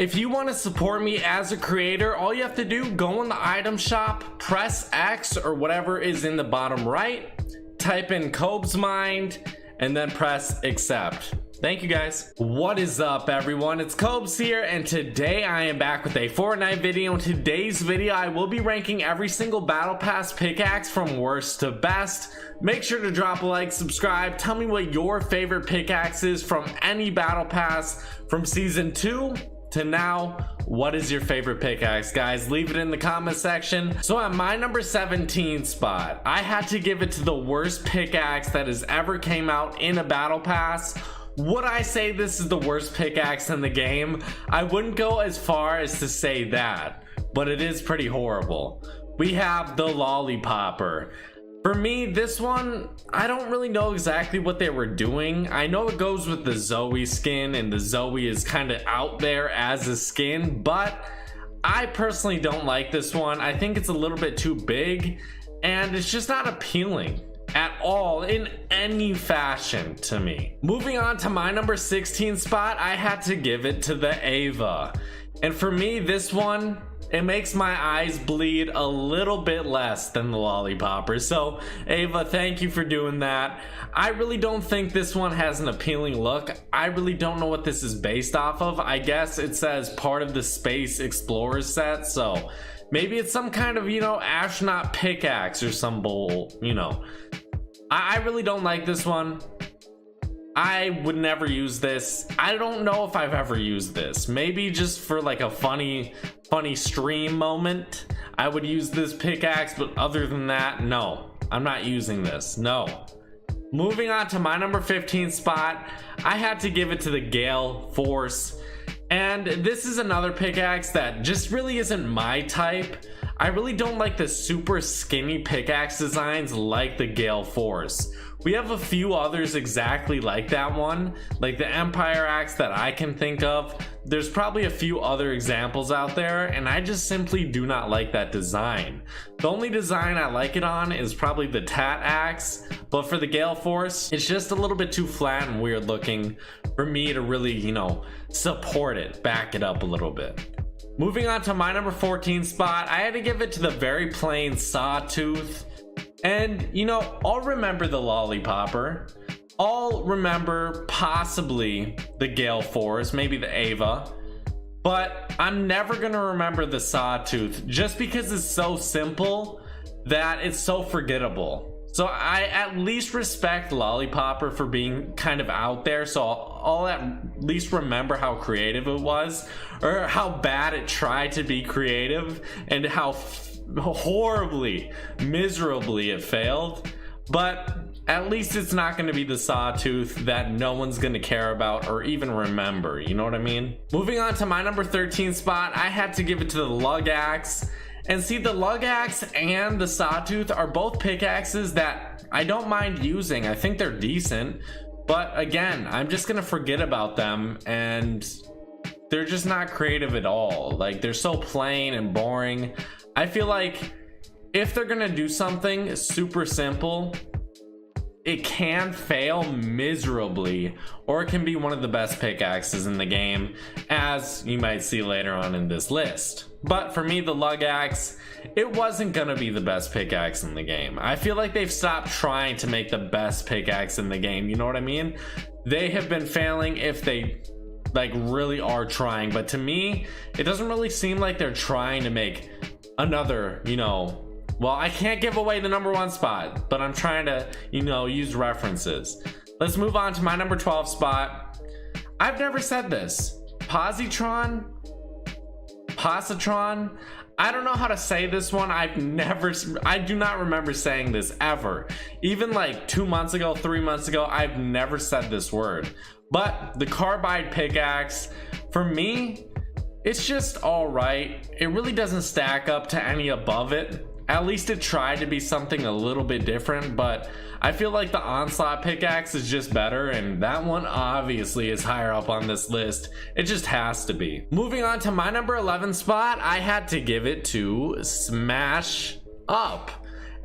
If you want to support me as a creator, all you have to do, go in the item shop, press X or whatever is in the bottom right, type in Cobe's Mind, and then press accept. Thank you guys. What is up everyone, it's Cobes here, and today I am back with a Fortnite video. In today's video I will be ranking every single battle pass pickaxe from worst to best. Make sure to drop a like, subscribe, tell me what your favorite pickaxe is from any battle pass from season 2 to now. What is your favorite pickaxe, guys? Leave it in the comment section. So at my number 17 spot, I had to give it to the worst pickaxe that has ever came out in a battle pass. Would I say this is the worst pickaxe in the game? I wouldn't go as far as to say that, but it is pretty horrible. We have the Lollipopper. For me, this one, I don't really know exactly what they were doing. I know it goes with the Zoe skin, and the Zoe is kind of out there as a skin, but I personally don't like this one. I think it's a little bit too big, and it's just not appealing at all in any fashion to me. Moving on to my number 16 spot, I had to give it to the Ava. And for me, this one, it makes my eyes bleed a little bit less than the Lollipopper. So Ava, thank you for doing that. I really don't think this one has an appealing look. I really don't know what this is based off of. I guess it says part of the Space Explorers set, so maybe it's some kind of, you know, astronaut pickaxe or some bull, you know. I really don't like this one. I would never use this. I don't know if I've ever used this. Maybe just for like a funny stream moment, I would use this pickaxe, but other than that, no. I'm not using this, no. Moving on to my number 15 spot, I had to give it to the Gale Force. And this is another pickaxe that just really isn't my type. I really don't like the super skinny pickaxe designs like the Gale Force. We have a few others exactly like that one, like the Empire Axe that I can think of. There's probably a few other examples out there, and I just simply do not like that design. The only design I like it on is probably the Tat Axe, but for the Gale Force, it's just a little bit too flat and weird looking for me to really, you know, support it, back it up a little bit. Moving on to my number 14 spot, I had to give it to the very plain Sawtooth. And, you know, I'll remember the Lollipopper. I'll remember possibly the Gale Force, maybe the Ava. But I'm never going to remember the Sawtooth just because it's so simple that it's so forgettable. So I at least respect Lollipopper for being kind of out there, so I'll at least remember how creative it was, or how bad it tried to be creative, and how horribly, miserably it failed. But at least it's not going to be the Sawtooth that no one's going to care about or even remember, you know what I mean? Moving on to my number 13 spot, I had to give it to the Lug Axe. And see, the Lug Axe and the Sawtooth are both pickaxes that I don't mind using. I think they're decent, but again, I'm just gonna forget about them, and they're just not creative at all. Like, they're so plain and boring. I feel like if they're gonna do something super simple, it can fail miserably, or it can be one of the best pickaxes in the game, as you might see later on in this list. But for me, the Lug Axe, it wasn't gonna be the best pickaxe in the game. I feel like they've stopped trying to make the best pickaxe in the game, you know what I mean? They have been failing if they like really are trying, but to me, it doesn't really seem like they're trying to make another, you know, well, I can't give away the number 1 spot, but I'm trying to, you know, use references. Let's move on to my number 12 spot. I've never said this. Positron? I don't know how to say this one. I do not remember saying this ever. Even like 2 months ago, 3 months ago, I've never said this word. But the Carbide pickaxe, for me, it's just all right. It really doesn't stack up to any above it. At least it tried to be something a little bit different, but I feel like the Onslaught pickaxe is just better, and that one obviously is higher up on this list. It just has to be. Moving on to my number 11 spot, I had to give it to Smash Up.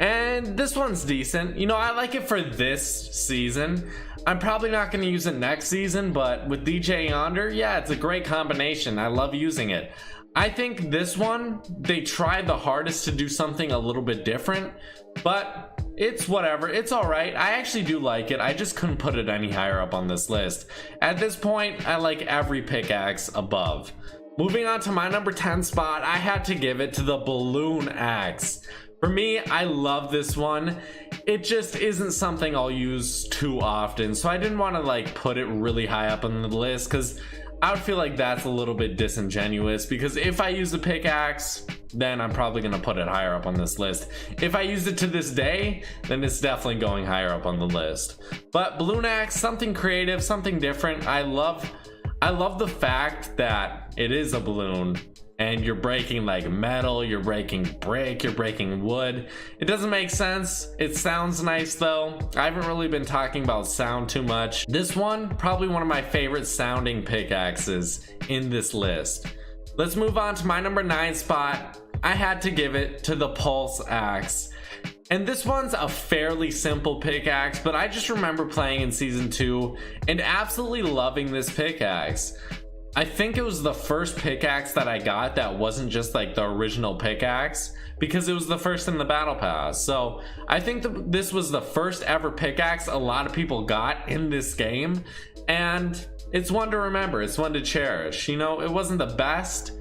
And this one's decent. You know, I like it for this season. I'm probably not going to use it next season, but with DJ Yonder, yeah, it's a great combination. I love using it. I think this one, they tried the hardest to do something a little bit different, but it's whatever. It's all right. I actually do like it. I just couldn't put it any higher up on this list. At this point, I like every pickaxe above. Moving on to my number 10 spot, I had to give it to the balloon axe. For me, I love this one. It just isn't something I'll use too often, so I didn't want to like put it really high up on the list because I would feel like that's a little bit disingenuous, because if I use the pickaxe, then I'm probably going to put it higher up on this list. If I use it to this day, then it's definitely going higher up on the list. But balloon axe, something creative, something different. I love the fact that it is a balloon and you're breaking like metal, you're breaking brick, you're breaking wood. It doesn't make sense. It sounds nice though. I haven't really been talking about sound too much. This one, probably one of my favorite sounding pickaxes in this list. Let's move on to my number 9 spot. I had to give it to the pulse axe. And this one's a fairly simple pickaxe, but I just remember playing in season 2 and absolutely loving this pickaxe. I think it was the first pickaxe that I got that wasn't just like the original pickaxe, because it was the first in the battle pass. So I think this was the first ever pickaxe a lot of people got in this game, and it's one to remember, it's one to cherish. You know, it wasn't the best,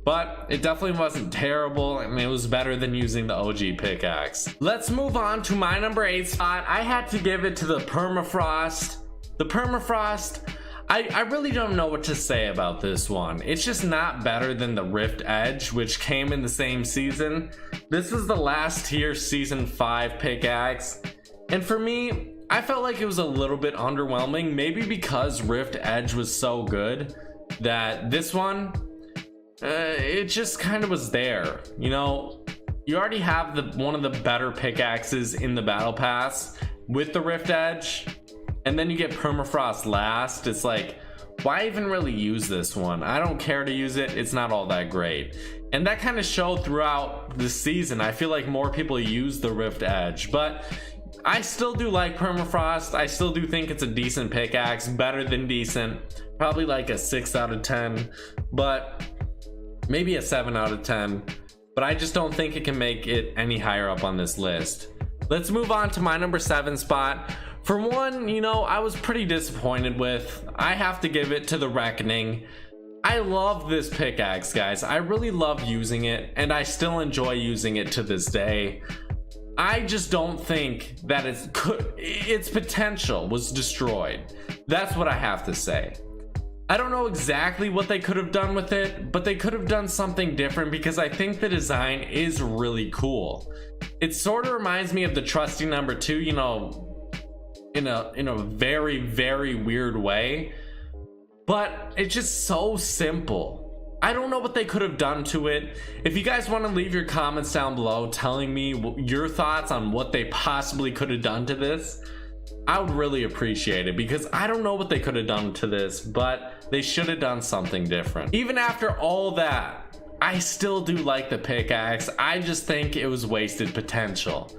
but it definitely wasn't terrible, and it was better than using the OG pickaxe. Let's move on to my number 8 spot. I had to give it to the Permafrost. The Permafrost, I really don't know what to say about this one. It's just not better than the Rift Edge, which came in the same season. This was the last tier season 5 pickaxe, and for me, I felt like it was a little bit underwhelming, maybe because Rift Edge was so good that this one, it just kind of was there. You know, you already have one of the better pickaxes in the battle pass with the Rift Edge, and then you get Permafrost last. It's like, why even really use this one? I don't care to use it. It's not all that great. And that kind of showed throughout the season. I feel like more people use the Rift Edge, but I still do like Permafrost. I still do think it's a decent pickaxe, better than decent, probably like a 6 out of 10, but maybe a 7 out of 10, but I just don't think it can make it any higher up on this list. Let's move on to my number 7 spot. For one, you know, I was pretty disappointed with. I have to give it to the Reckoning. I love this pickaxe, guys. I really love using it, and I still enjoy using it to this day. I just don't think that its potential was destroyed. That's what I have to say. I don't know exactly what they could have done with it, but they could have done something different, because I think the design is really cool. It sort of reminds me of the Trusty number 2, you know, in a very, very weird way, but it's just so simple. I don't know what they could have done to it. If you guys want to leave your comments down below telling me your thoughts on what they possibly could have done to this, I would really appreciate it, because I don't know what they could have done to this, but they should have done something different. Even after all that, I still do like the pickaxe. I just think it was wasted potential.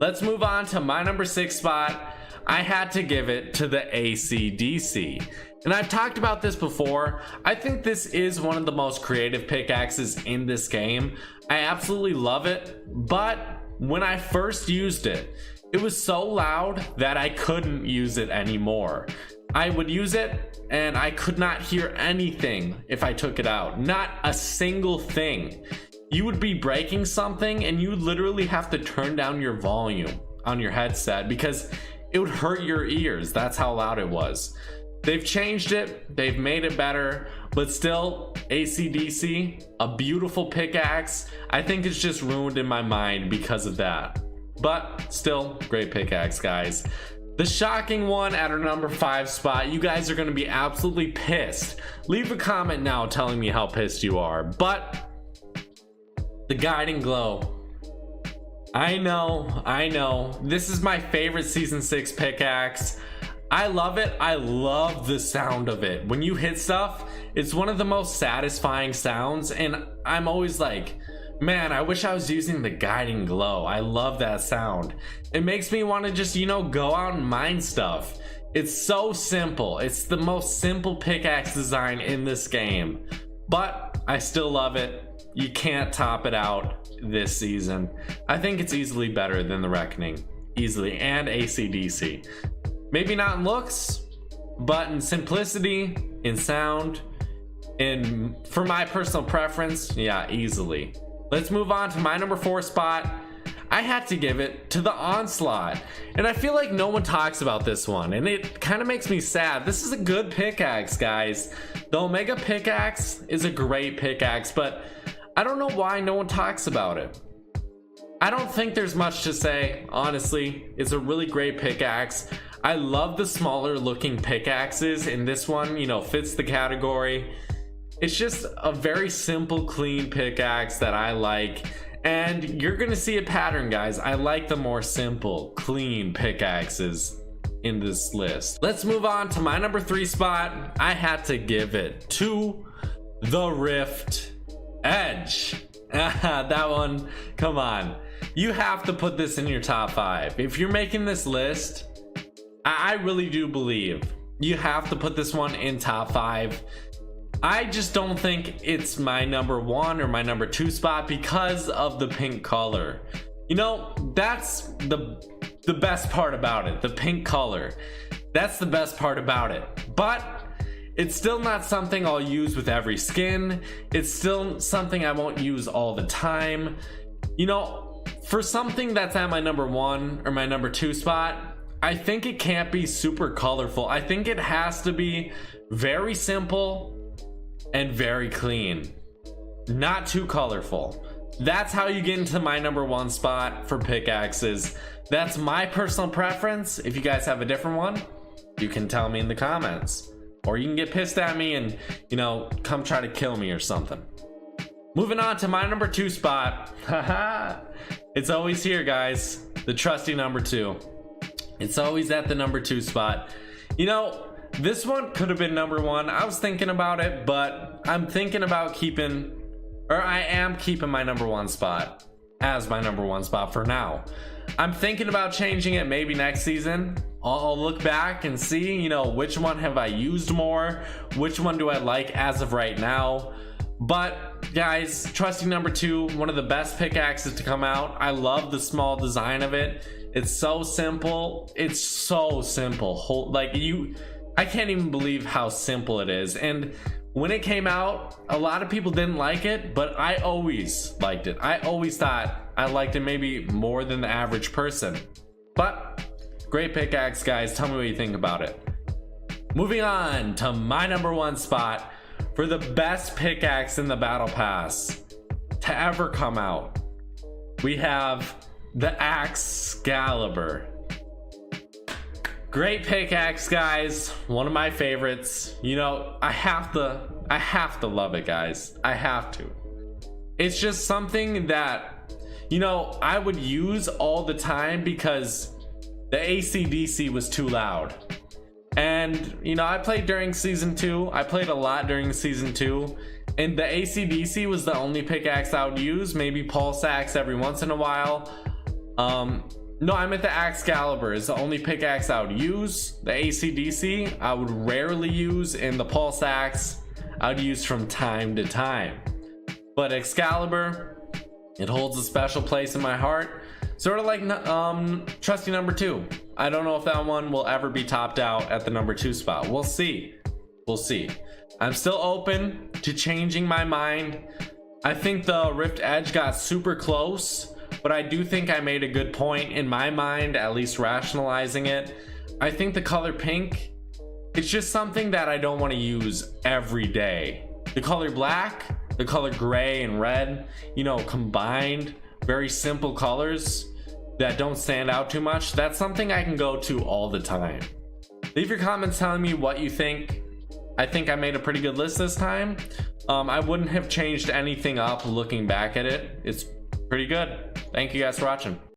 Let's move on to my number 6 spot. I had to give it to the AC/DC. And I've talked about this before. I think this is one of the most creative pickaxes in this game. I absolutely love it, but when I first used it, it was so loud that I couldn't use it anymore. I would use it and I could not hear anything if I took it out. Not a single thing. You would be breaking something and you would literally have to turn down your volume on your headset because it would hurt your ears. That's how loud it was. They've changed it, they've made it better, but still, AC/DC, a beautiful pickaxe. I think it's just ruined in my mind because of that. But still, great pickaxe, guys. The shocking one at our number 5 spot, you guys are going to be absolutely pissed. Leave a comment now telling me how pissed you are. But the Guiding Glow. I know. This is my favorite Season 6 pickaxe. I love it. I love the sound of it. When you hit stuff, it's one of the most satisfying sounds, and I'm always like, Man, I wish I was using the guiding glow. I love that sound. It makes me want to just, you know, go out and mine stuff. It's so simple. It's the most simple pickaxe design in this game, but I still love it. You can't top it out this season. I think it's easily better than the Reckoning. Easily. And AC/DC. Maybe not in looks, but in simplicity, in sound, for my personal preference, yeah, easily. Let's move on to my number 4 spot. I had to give it to the Onslaught, and I feel like no one talks about this one, and it kind of makes me sad. This is a good pickaxe, guys. The Omega pickaxe is a great pickaxe, but I don't know why no one talks about it. I don't think there's much to say, honestly. It's a really great pickaxe. I love the smaller looking pickaxes, and this one, you know, fits the category. It's just a very simple, clean pickaxe that I like. And you're gonna see a pattern, guys. I like the more simple, clean pickaxes in this list. Let's move on to my number 3 spot. I had to give it to the Rift Edge. That one, come on. You have to put this in your top 5. If you're making this list, I really do believe you have to put this one in top 5. I just don't think it's my number 1 or my number 2 spot because of the pink color. You know, that's the best part about it, the pink color. That's the best part about it. But it's still not something I'll use with every skin. It's still something I won't use all the time. You know, for something that's at my number 1 or my number 2 spot, I think it can't be super colorful. I think it has to be very simple and very clean, not too colorful. That's how you get into my number 1 spot for pickaxes. That's my personal preference. If you guys have a different one, you can tell me in the comments, or you can get pissed at me and, you know, come try to kill me or something. Moving on to my number 2 spot. It's always here, guys. The trusty number 2. It's always at the number 2 spot. You know, this one could have been number 1. I was thinking about it, but I'm thinking about I am keeping my number 1 spot as my number 1 spot for now. I'm thinking about changing it maybe next season. I'll look back and see, you know, which one have I used more, which one do I like as of right now. But guys, trusty number 2, one of the best pickaxes to come out. I love the small design of it. It's so simple. It's so simple. Like, I can't even believe how simple it is. And when it came out, a lot of people didn't like it, but I always liked it. I always thought I liked it maybe more than the average person. But great pickaxe, guys. Tell me what you think about it. Moving on to my number 1 spot for the best pickaxe in the battle pass to ever come out. We have the Excalibur. Great pickaxe, guys. One of my favorites. You know, I have to love it, guys. I have to. It's just something that, you know, I would use all the time because the AC/DC was too loud. And, you know, I played during season 2. I played a lot during season 2. And the AC/DC was the only pickaxe I would use. Maybe pulse axe every once in a while. No, I meant the Excalibur is the only pickaxe I would use. The AC/DC I would rarely use, and the pulse axe I would use from time to time. But Excalibur, it holds a special place in my heart. Sort of like trusty number 2. I don't know if that one will ever be topped out at the number 2 spot. We'll see. We'll see. I'm still open to changing my mind. I think the Rift Edge got super close, but I do think I made a good point in my mind, at least rationalizing it. I think the color pink, it's just something that I don't want to use every day. The color black, the color gray and red, you know, combined, very simple colors that don't stand out too much. That's something I can go to all the time. Leave your comments telling me what you think. I think I made a pretty good list this time. I wouldn't have changed anything up looking back at it. It's pretty good. Thank you guys for watching.